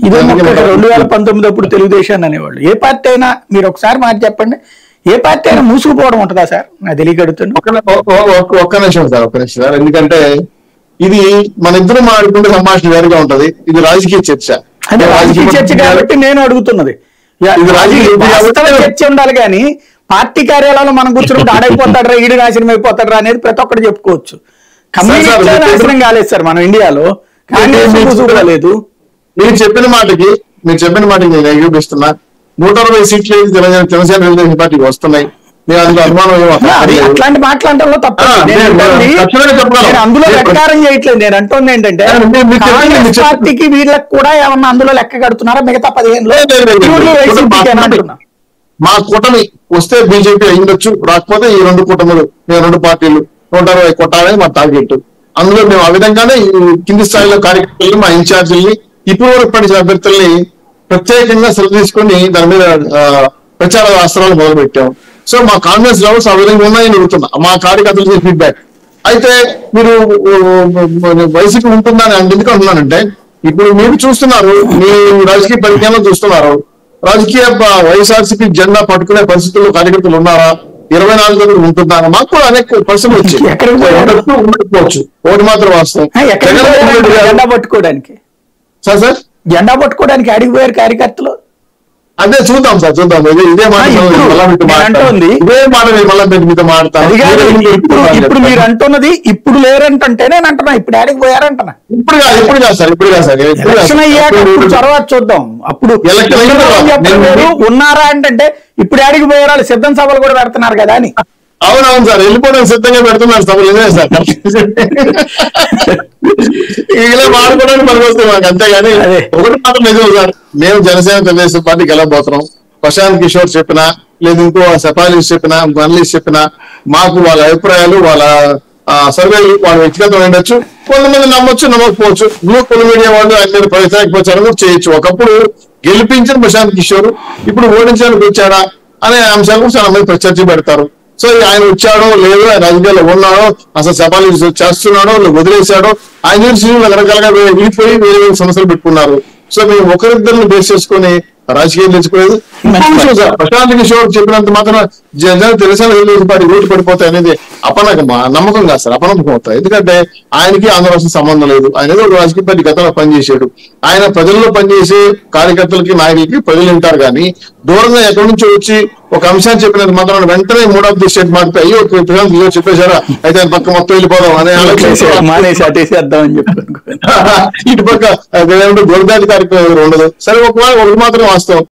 ఇదే 2019 అప్పుడు తెలుగుదేశాన్ని అనేవాళ్ళు. ఏ పార్టీ అయినా మీరు ఒకసారి మాట చెప్పండి, ఏ పార్టీ అయినా మూసుకుపోవడం ఉంటుందా సార్? నాకు తెలియగడుతుంది. ఒక్క నిమిషం సార్. ఎందుకంటే ఇది మన ఇద్దరు మాట్లాడుకుంటే సంభాషణ వేరుగా ఉంటది, ఇది రాజకీయ చర్చ. అంటే రాజకీయ చర్చ కాబట్టి నేను అడుగుతున్నది, చర్చ ఉండాలి కానీ పార్టీ కార్యాలయంలో మనం కూర్చున్నప్పుడు ఆడైపోతాడరా, ఈడు నాశనం అయిపోతాడరా అనేది ప్రతి ఒక్కటి చెప్పుకోవచ్చు. కమ్యూనిస్ట్ నాశనం కాలేదు సార్ మన ఇండియాలో, కాంగ్రెస్ లేదు. మీరు చెప్పిన మాటకి నేను ఏకీపిస్తున్నా. 160 సీట్లు జనసేన తెలుగుదేశం పార్టీకి వస్తున్నాయి. నేను అందులో అనుమానం అట్లాంటి మాట్లాడటంలో తప్ప అందులో లెక్కారం చేయట్లేదు. నేను అంటుంది ఏంటంటే కాంగ్రెస్ పార్టీకి వీళ్ళకి కూడా ఏమన్నా అందులో లెక్క కడుతున్నారా మిగతా 15 మా కూటమి వస్తే బీజేపీ అయ్యిండొచ్చు, రాకపోతే ఈ 2 కూటములు, మేము 2 పార్టీలు 160 కొట్టాలని మా టార్గెట్. అందులో మేము ఆ విధంగానే కింది స్థాయిలో కార్యకర్తలు, మా ఇన్ఛార్జీల్ని, ఇప్పుడు వరకు పడిన అభ్యర్థుల్ని ప్రత్యేకంగా శ్రద్ధ తీసుకుని దాని మీద ప్రచార అస్త్రాలు మొదలు పెట్టాం. సో మా కాన్ఫిడెన్స్ లెవెల్స్ ఆ విధంగా ఉన్నాయని అడుగుతున్నా మా కార్యకర్తలకి ఫీడ్బ్యాక్. అయితే మీరు వైసీపీ ఉంటుందని ఎందుకు అంటున్నానంటే, ఇప్పుడు మీరు చూస్తున్నారు, మీ రాజకీయ పరిజ్ఞానం చూస్తున్నారు, రాజకీయ వైఎస్ఆర్సీపీ జెండా పట్టుకునే పరిస్థితుల్లో కార్యకర్తలు ఉన్నారా? 24 గంటలు ఉంటున్నారా? మాకు కూడా అనేక పరిస్థితులు వచ్చాయి, ఉండకపోవచ్చు. ఒకటి మాత్రం వాస్తవం, జెండా పట్టుకోవడానికి జెండా పట్టుకోవడానికి అడిగిపోయారు కార్యకర్తలు. అదే చూద్దాం సార్, చూద్దాం. ఇదే మాట మీతో మాట్లాడతాను. ఇప్పుడు మీరు అంటున్నది ఇప్పుడు లేరంటే నేను అంటున్నా, ఇప్పుడు ఆడికి పోయారంటున్నా. ఇప్పుడు కాదు సార్. ఎలక్షన్ అయ్యాక తర్వాత చూద్దాం. అప్పుడు ఉన్నారా అంటే ఇప్పుడు ఆడికి పోయారు, సిద్ధం సభలు కూడా పెడుతున్నారు కదా అని. అవునవును సార్, వెళ్ళిపోవడం సిద్ధంగా పెడుతున్నారు సభలు. ఇదే సార్ ఇలా మాట్లాడడానికి పనికి వస్తే మాకు, అంతేగాని ఒకటి మాత్రం నిజం సార్, మేము జనసేన తెలుగుదేశం పార్టీకి వెళ్ళబోతున్నాం. ప్రశాంత్ కిషోర్ చెప్పినా, లేదు ఇంకో సెపాలిస్ట్ చెప్పినా, జర్నలిస్ట్ చెప్పినా, మాకు వాళ్ళ అభిప్రాయాలు, వాళ్ళ సర్వేలు, వాళ్ళ వ్యక్తిగతం ఉండొచ్చు. కొంతమంది నమ్మొచ్చు, నమ్మకపోవచ్చు. బ్లూ పొలి మీడియా వాళ్ళు ఆయన మీద ప్రచారానికి ప్రచారం కూడా చేయొచ్చు. ఒకప్పుడు గెలిపించిన ప్రశాంత్ కిషోర్ ఇప్పుడు ఓడించడానికి వచ్చాడా అనే అంశాలకు చాలా మంది చర్చ పెడతారు. సో ఆయన వచ్చాడో లేదో, ఆయన రాజకీయాల్లో ఉన్నాడో, అసలు సవాలు చేస్తున్నాడో, వదిలేశాడో, ఆయన రకరకాలుగా విడిపోయి వేరే వేరే సమస్యలు పెట్టుకున్నారు. సో మేము ఒకరిద్దరిని బేస్ చేసుకుని రాజకీయం తెచ్చుకోలేదు. ప్రశాంత్ కిషోర్ చెప్పినంత మాత్రం జనం తెలుగుదేశం పార్టీ ఓటు పడిపోతాయి అనేది నమ్మకం కాదు సార్, అపనమ్మకం అవుతాయి. ఎందుకంటే ఆయనకి ఆంధ్ర రాష్ట్రం సంబంధం లేదు. ఆయన ఏదో రాజకీయ పార్టీ గతంలో పనిచేసాడు. ఆయన ప్రజల్లో పనిచేసే కార్యకర్తలకి, నాయకులకి ప్రజలు వింటారు. కానీ దూరంగా ఎక్కడి నుంచి వచ్చి ఒక అంశాన్ని చెప్పినంత మాత్రం వెంటనే మూడ్ ఆఫ్ ది స్టేట్ మారిపోయి అయ్యో ప్రశాంత్ కిషోర్ చెప్పేశారా, అయితే ఆయన పక్క మొత్తం వెళ్ళిపోదాం అనే ఇటు పక్క గోదావరి కార్యక్రమం ఉండదు. సరే ఒకటి మాత్రం వాస్తవం,